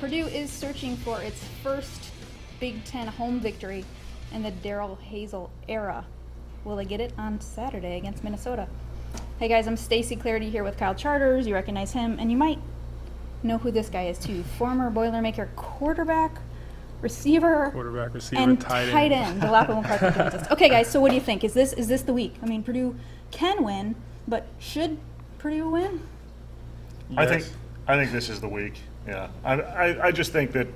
Purdue is searching for its first Big Ten home victory in the Darrell Hazel era. Will they get it on Saturday against Minnesota? Hey guys, I'm Stacy Clarity here with Kyle Charters. You recognize him, and you might know who this guy is too. Former Boilermaker quarterback, receiver, and tight end. Dolapo Macarthy joins us. Okay guys, so what do you think? Is this the week? I mean, Purdue can win, but should Purdue win? Yes. I think this is the week. Yeah, I just think that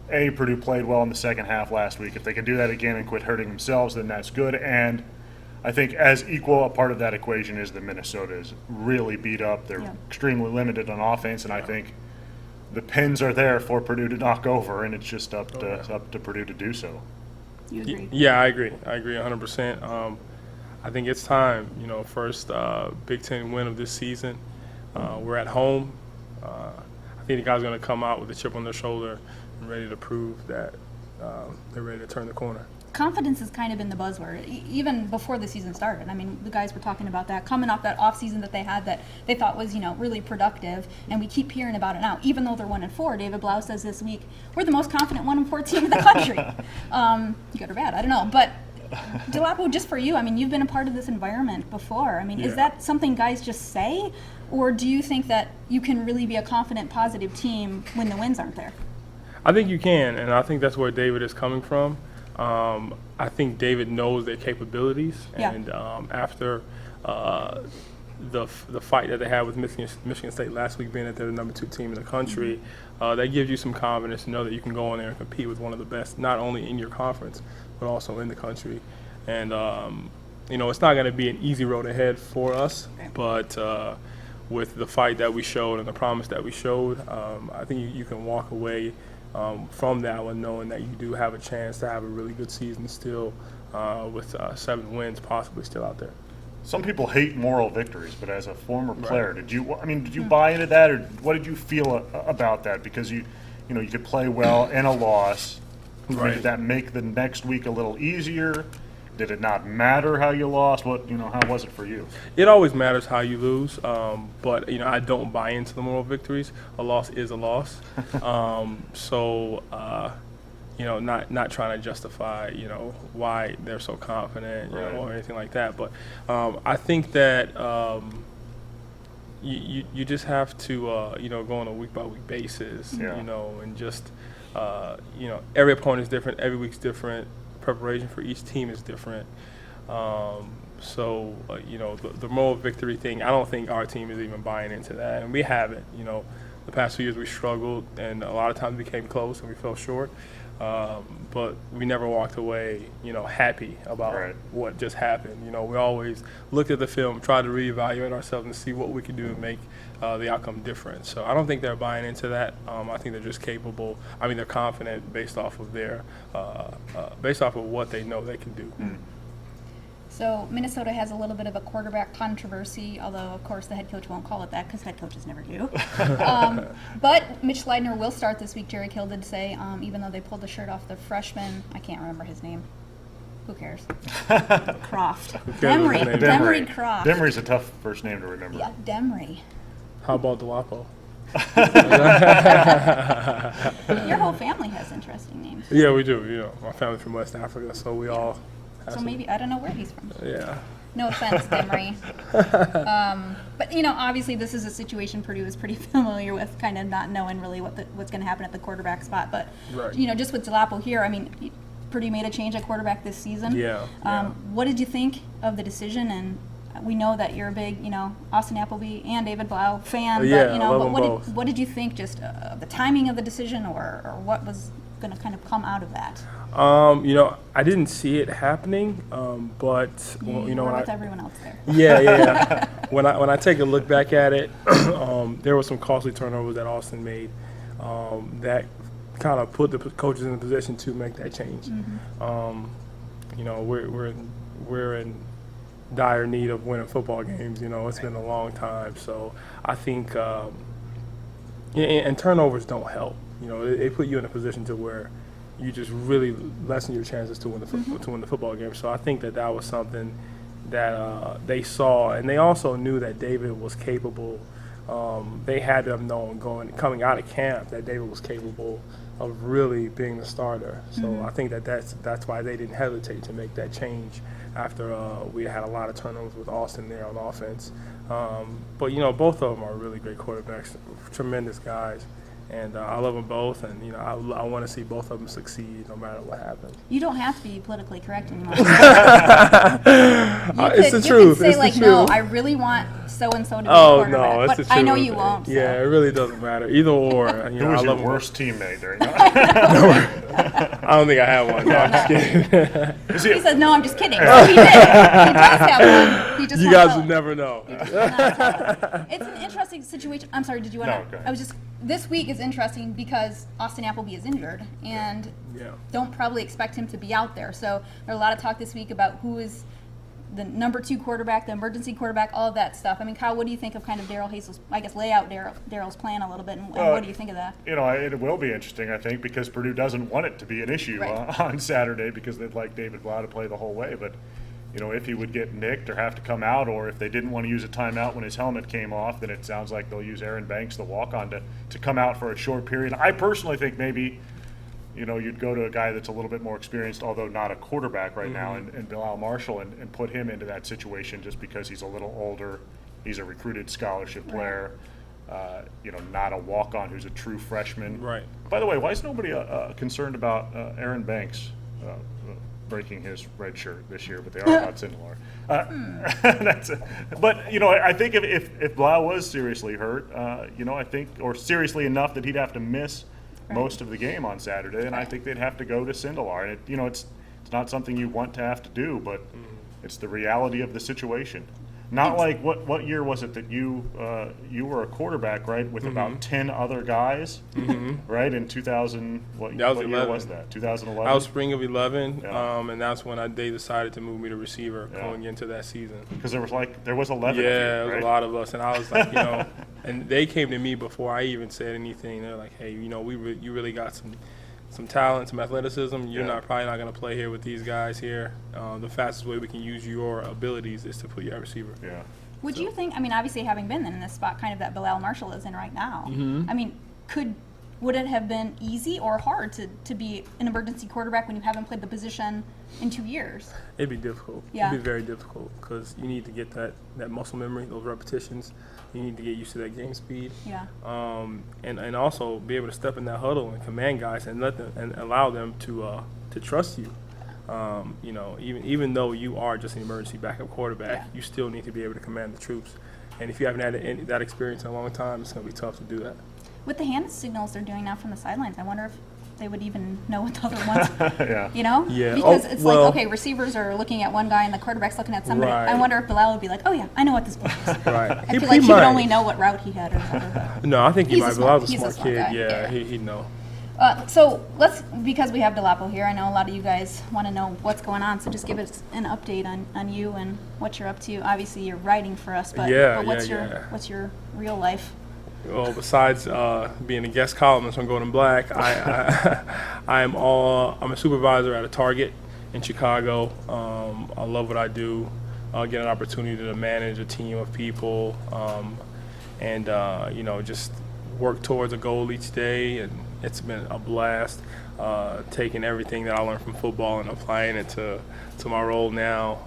Purdue played well in the second half last week. If they can do that again and quit hurting themselves, then that's good. And I think as equal a part of that equation is that Minnesota is really beat up. They're extremely limited on offense, and I think the pins are there for Purdue to knock over, and it's just up to Purdue to do so. You agree? Yeah, I agree. I agree 100%. I think it's time. First Big Ten win of this season. We're at home. I think the guys are going to come out with a chip on their shoulder and ready to prove that they're ready to turn the corner. Confidence has kind of been the buzzword, even before the season started. I mean, the guys were talking about that, coming off that offseason that they had that they thought was, really productive, and we keep hearing about it now. Even though they're 1-4, David Blau says this week, we're the most confident 1-4 team in the country. Good or bad, I don't know. But Dolapo, just for you, I mean, you've been a part of this environment before. I mean, is that something guys just say, or do you think that you can really be a confident, positive team when the wins aren't there? I think you can, and I think that's where David is coming from. I think David knows their capabilities, and after the fight that they had with Michigan State last week, being that they're the number 2 team in the country, that gives you some confidence to know that you can go in there and compete with one of the best, not only in your conference, but also in the country. And, it's not going to be an easy road ahead for us, but with the fight that we showed and the promise that we showed, I think you can walk away from that one knowing that you do have a chance to have a really good season still with 7 wins possibly still out there. Some people hate moral victories, but as a former player, did you buy into that, or what did you feel about that? Because you could play well in a loss. Right. Did that make the next week a little easier? Did it not matter how you lost? How was it for you? It always matters how you lose, but I don't buy into the moral victories. A loss is a loss, not trying to justify why they're so confident, or anything like that. But I think that you just have to go on a week by week basis, and just every opponent is different, every week's different. Preparation for each team is different. The moral victory thing, I don't think our team is even buying into that, and we haven't. The past 2 years we struggled, and a lot of times we came close and we fell short. But we never walked away, happy about what just happened. We always looked at the film, tried to reevaluate ourselves and see what we could do to make the outcome different. So I don't think they're buying into that. I think they're just capable. I mean, they're confident based off of what they know they can do. So Minnesota has a little bit of a quarterback controversy, although, of course, the head coach won't call it that because head coaches never do. But Mitch Leidner will start this week, Jerry Kill did say, even though they pulled the shirt off the freshman. I can't remember his name. Who cares? Croft. Demery Croft. Demery's a tough first name to remember. Yeah, Demery. How about Dolapo? Your whole family has interesting names. Yeah, we do. My family's from West Africa, so we all... So maybe, I don't know where he's from. Yeah. No offense, Demery. But, obviously this is a situation Purdue is pretty familiar with, kind of not knowing really what's going to happen at the quarterback spot. But, just with Dolapo here, I mean, Purdue made a change at quarterback this season. Yeah. What did you think of the decision? And we know that you're a big, Austin Appleby and David Blau fan. But, what did you think just of the timing of the decision or what was going to kind of come out of that? I didn't see it happening, but you were with everyone else there. Yeah. When I take a look back at it, there were some costly turnovers that Austin made that kind of put the coaches in a position to make that change. We're in dire need of winning football games. It's been a long time, so I think and turnovers don't help. They put you in a position to where you just really lessen your chances to win the football game. So I think that was something that they saw, and they also knew that David was capable they had to have known coming out of camp that David was capable of really being the starter. So I think that's why they didn't hesitate to make that change after we had a lot of turnovers with Austin there on offense. But both of them are really great quarterbacks, tremendous guys. And I love them both, and I want to see both of them succeed no matter what happens. You don't have to be politically correct anymore. It's the truth. You could say it's the no, truth. I really want so and so to be Oh quarterback, no, it's but the truth. I know you won't. So. Yeah, it really doesn't matter. Either or. Who was I your love worst teammate during that? I don't think I have one. No, I'm just kidding. He says, "No, I'm just kidding." So he did. He does have one. He just You won't guys tell would it. never know. It's an interesting situation. I'm sorry. Did you want to? No, go ahead. I was just. This week is interesting because Austin Appleby is injured and Yeah. don't probably expect him to be out there. So there's a lot of talk this week about who is the number 2 quarterback, the emergency quarterback, all of that stuff. I mean, Kyle, what do you think of kind of Daryl Hazel's, I guess, layout Daryl's plan a little bit, and what do you think of that? It will be interesting, I think, because Purdue doesn't want it to be an issue Right. on Saturday because they'd like David Blau to play the whole way. But, if he would get nicked or have to come out, or if they didn't want to use a timeout when his helmet came off, then it sounds like they'll use Aaron Banks, the walk-on, to come out for a short period. I personally think maybe, you'd go to a guy that's a little bit more experienced, although not a quarterback right now, and Bilal Marshall, and put him into that situation just because he's a little older. He's a recruited scholarship player. Not a walk-on who's a true freshman. Right. By the way, why is nobody concerned about Aaron Banks breaking his red shirt this year? But they are about Sindelar. But I think if Blau was seriously hurt, I think, or seriously enough that he'd have to miss most of the game on Saturday, and I think they'd have to go to Sindelar. And it's not something you want to have to do, but it's the reality of the situation. Not like what year was it that you were a quarterback, right, with about 10 other guys, right, in 2000, what year 11. was that, 2011? I was spring of 11, Yeah. and that's when they decided to move me to receiver going into that season. Because there was 11 Yeah, of you, there was right? a lot of us, and I was like, and they came to me before I even said anything. They're like, hey, you really got some talent, some athleticism. You're probably not going to play here with these guys here. The fastest way we can use your abilities is to put you at receiver. Yeah. Would you think, I mean, obviously having been in this spot kind of that Bilal Marshall is in right now, I mean, would it have been easy or hard to be an emergency quarterback when you haven't played the position in 2 years? It'd be difficult. Yeah. It'd be very difficult because you need to get that muscle memory, those repetitions. You need to get used to that game speed. Yeah. And also be able to step in that huddle and command guys and let them and allow them to trust you. Even though you are just an emergency backup quarterback, you still need to be able to command the troops. And if you haven't had that experience in a long time, it's going to be tough to do that. With the hand signals they're doing now from the sidelines, I wonder if they would even know what the other ones, Yeah. Yeah. Because Oh, it's well- like, okay, receivers are looking at one guy and the quarterback's looking at somebody. Right. I wonder if Bilal would be like, oh yeah, I know what this play is. Right. I feel like he would only know what route he had or whatever. No, I think he He's a might. smart- But I was a he's a smart smart kid. guy, Yeah, yeah. he'd know. So because we have Dolapo here, I know a lot of you guys want to know what's going on, so just give us an update on you and what you're up to. Obviously, you're writing for us, but, what's your real life? Well, besides being a guest columnist on Golden Black, I'm a supervisor at a Target in Chicago. I love what I do. I get an opportunity to manage a team of people, and just work towards a goal each day. And it's been a blast taking everything that I learned from football and applying it to my role now.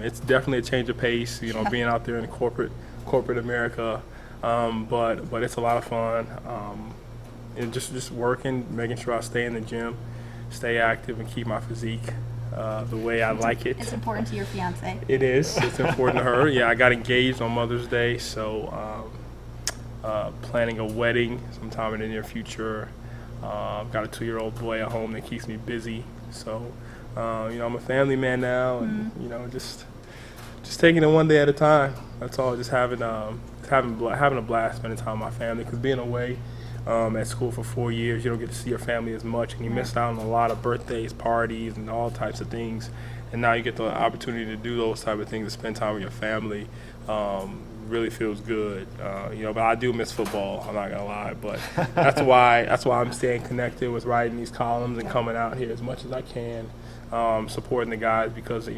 It's definitely a change of pace, being out there in corporate America. But it's a lot of fun. And just working, making sure I stay in the gym, stay active, and keep my physique the way I like it. It's important to your fiance. It is. It's important to her. Yeah, I got engaged on Mother's Day, so planning a wedding sometime in the near future. I've got a 2-year-old boy at home that keeps me busy. So, I'm a family man now, and just taking it one day at a time. That's all. Just having a blast spending time with my family. Because being away at school for 4 years, you don't get to see your family as much, and you miss out on a lot of birthdays, parties, and all types of things. And now you get the opportunity to do those type of things, to spend time with your family. Really feels good, but I do miss football. I'm not gonna lie, but that's why I'm staying connected with writing these columns and coming out here as much as I can, supporting the guys, because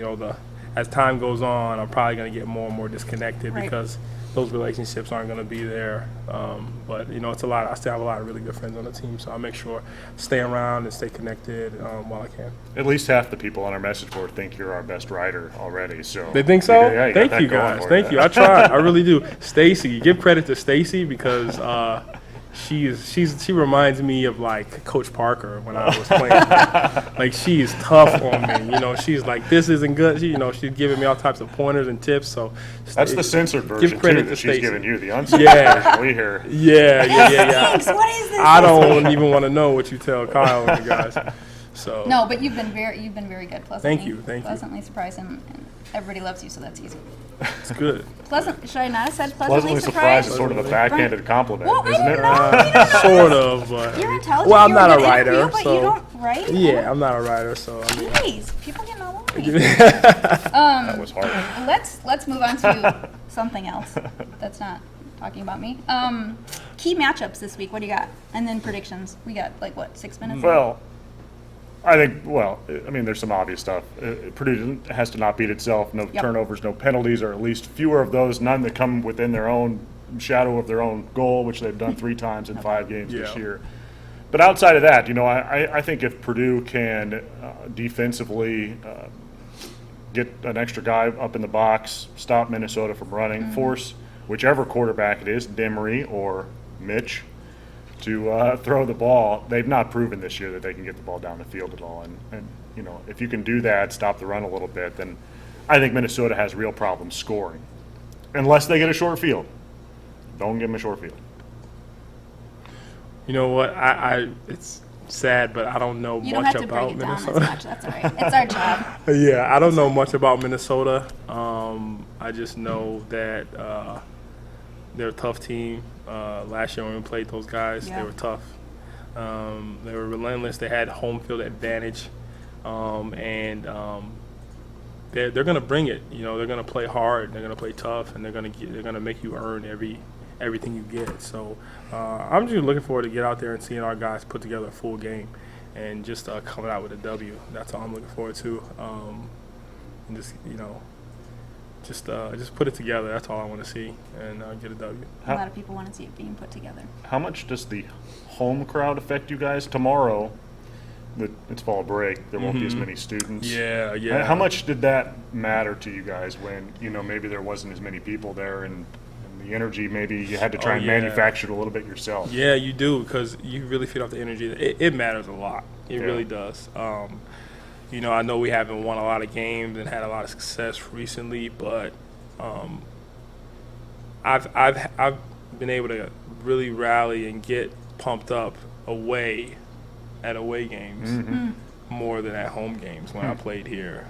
as time goes on, I'm probably gonna get more and more disconnected because those relationships aren't going to be there. But it's a lot. I still have a lot of really good friends on the team, so I make sure stay around and stay connected while I can. At least half the people on our message board think you're our best writer already. So They think so? Yeah, Thank you guys. Thank you. I tried. I really do. Stacy, give credit to Stacy because she reminds me of like Coach Parker when I was playing. Like she is tough on me. She's like, this isn't good. She's giving me all types of pointers and tips. So that's the censored version give credit too, to that she's Stacey. giving you. The uncensored version we hear. Yeah. Thanks. What is this? I don't even want to know what you tell Kyle and the guys. So No, but you've been very good. Pleasantly, Thank you. Pleasantly surprised, and everybody loves you, so that's easy. it's good. Should I not have said Pleasantly surprised is sort of a backhanded compliment, Well, I isn't don't it? know. Sort of. But, You're intelligent. well, I'm you're not a good writer, interview, but so you don't write. yeah, I'm not a writer, so I mean. Jeez, people getting all over me. That was hard. Let's move on to something else that's not talking about me. Key matchups this week. What do you got? And then predictions. We got 6 minutes? Well, I mean, there's some obvious stuff. Purdue has to not beat itself. No Yep. turnovers, no penalties, or at least fewer of those. None that come within their own shadow of their own goal, which they've done 3 times in 5 games this Yeah. year. But outside of that, I think if Purdue can defensively get an extra guy up in the box, stop Minnesota from running, force whichever quarterback it is, Demery or Mitch, to throw the ball. They've not proven this year that they can get the ball down the field at all. And if you can do that, stop the run a little bit, then I think Minnesota has real problems scoring. Unless they get a short field. Don't give them a short field. You know what? It's sad, but I don't know You don't much have to break about it down as Minnesota. much. That's all right. It's our job. Yeah, I don't know much about Minnesota. I just know that they're a tough team. Last year when we played those guys, Yeah. they were tough. They were relentless. They had home field advantage, and they're going to bring it. They're going to play hard. They're going to play tough, and they're going to make you earn everything you get. So I'm just looking forward to get out there and seeing our guys put together a full game and just coming out with a W. That's all I'm looking forward to. And just put it together. That's all I want to see, and get a W. A lot of people want to see it being put together. How much does the home crowd affect you guys? Tomorrow, it's fall break. There won't be as many students. Yeah. How much did that matter to you guys when, maybe there wasn't as many people there and the energy, maybe you had to try and manufacture it a little bit yourself? Yeah, you do, because you really feed off the energy. It matters a lot. It really does. I know we haven't won a lot of games and had a lot of success recently, but I've been able to really rally and get pumped up away games more than at home games when I played here,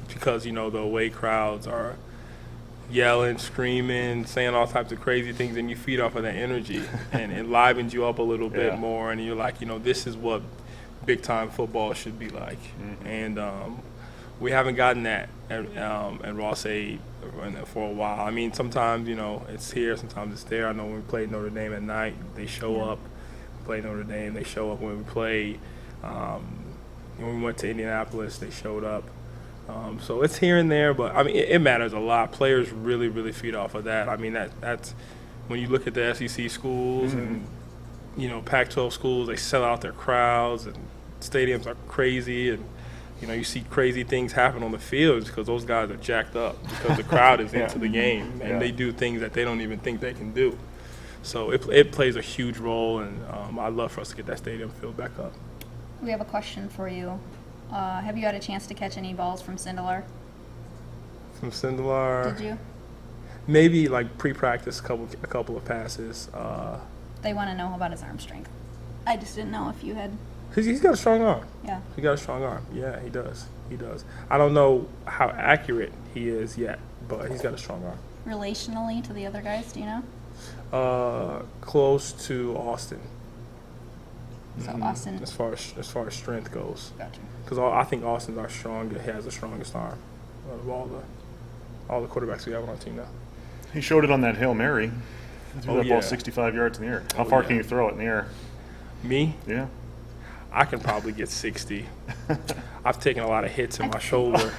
because the away crowds are yelling, screaming, saying all types of crazy things, and you feed off of that energy and it livens you up a little bit more, and you're like, this is what big time football should be like. And we haven't gotten that at Ross Aid for a while. I mean, sometimes it's here, sometimes it's there. I know when we played Notre Dame at night, they show up. We play Notre Dame, they show up. When we play when we went to Indianapolis, they showed up. So it's here and there, but I mean it matters a lot. Players really, really feed off of that. I mean that's when you look at the SEC schools and Pac-12 schools, they sell out their crowds and stadiums are crazy, and you see crazy things happen on the fields because those guys are jacked up because the crowd is into the game and they do things that they don't even think they can do. So it plays a huge role, and I'd love for us to get that stadium filled back up. We have a question for you. Have you had a chance to catch any balls from Sindelar? From Sindelar? Did you? Maybe like pre-practice, a couple of passes. They want to know about his arm strength. I just didn't know if you had. He's got a strong arm. Yeah. He got a strong arm. Yeah, he does. He does. I don't know how accurate he is yet, but he's got a strong arm. Relationally to the other guys, do you know? Close to Austin. So Austin. As far as strength goes. Gotcha. Because I think Austin's our strongest. He has the strongest arm out of all the quarterbacks we have on our team now. He showed it on that Hail Mary. He threw that yeah. ball 65 yards in the air. How far can you throw it in the air? Me? Yeah. I can probably get 60. I've taken a lot of hits in my shoulder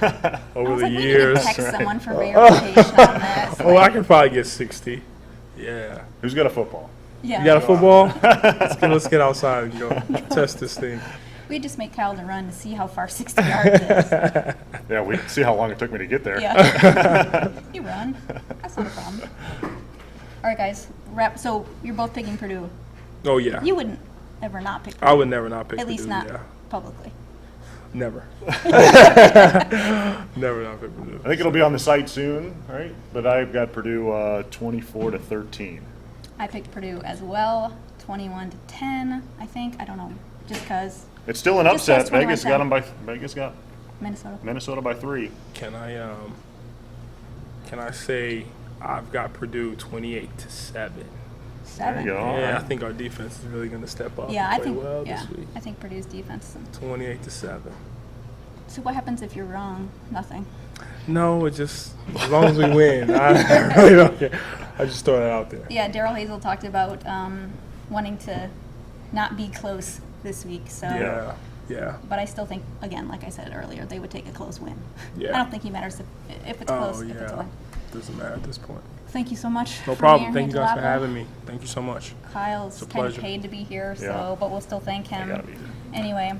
over I was the like, we need to years. text someone for verification on this. Oh, I can probably get 60. Yeah. Who's got a football? Yeah. You got a football? Let's get outside and go test this thing. We just make Kyle to run to see how far 60 yards is. Yeah, we see how long it took me to get there. Yeah. You run. That's not a problem. All right, guys. So you're both picking Purdue. Oh, yeah. You wouldn't ever not pick Purdue. I would never not pick At least Purdue, not yeah. publicly. Never. Never not pick Purdue. I think it'll be on the site soon, right? But I've got Purdue 24-13. I picked Purdue as well, 21-10, I think. I don't know, just because It's still an Just says upset. Vegas got 21-10. them by Vegas got Minnesota. Minnesota by 3. Can I say I've got Purdue 28-7? 7. There you go. All Yeah, I right. think our defense is really going to step up. Yeah, and I play think. well Yeah, this week. I think Purdue's defense. 28-7. So what happens if you're wrong? Nothing. No, it just as long as we win, I really don't care. I just throw that out there. Yeah, Daryl Hazel talked about wanting to not be close this week. So. Yeah, yeah. But I still think, again, like I said earlier, they would take a close win. Yeah. I don't think he matters if it's close. Oh If it's a yeah, win. doesn't matter at this point. Thank you so much. No for problem. being Thank you here, guys for Dolapo. having me. Thank you so much. Kyle's a kind of pleasure. paid to be here, so Yeah. but we'll still thank him. gotta be there. Anyway,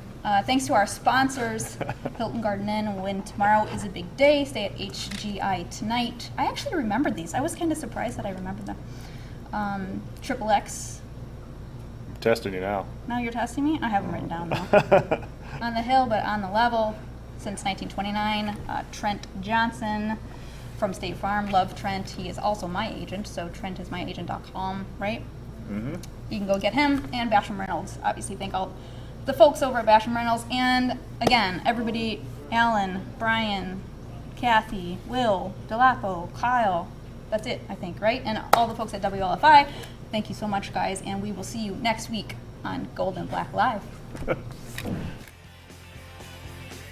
thanks to our sponsors, Hilton Garden Inn. When tomorrow is a big day, stay at HGI tonight. I actually remembered these. I was kind of surprised that I remembered them. Triple X. I'm testing you now. Now you're testing me? I have them written down though. On the hill, but on the level since 1929. Trent Johnson from State Farm. Love Trent. He is also my agent, so trentismyagent.com, right? Mm-hmm. You can go get him and Basham Reynolds. Obviously, thank all the folks over at Basham Reynolds. And again, everybody, Alan, Brian, Kathy, Will, Dolapo, Kyle. That's it, I think, right? And all the folks at WLFI. Thank you so much, guys. And we will see you next week on Gold and Black Live.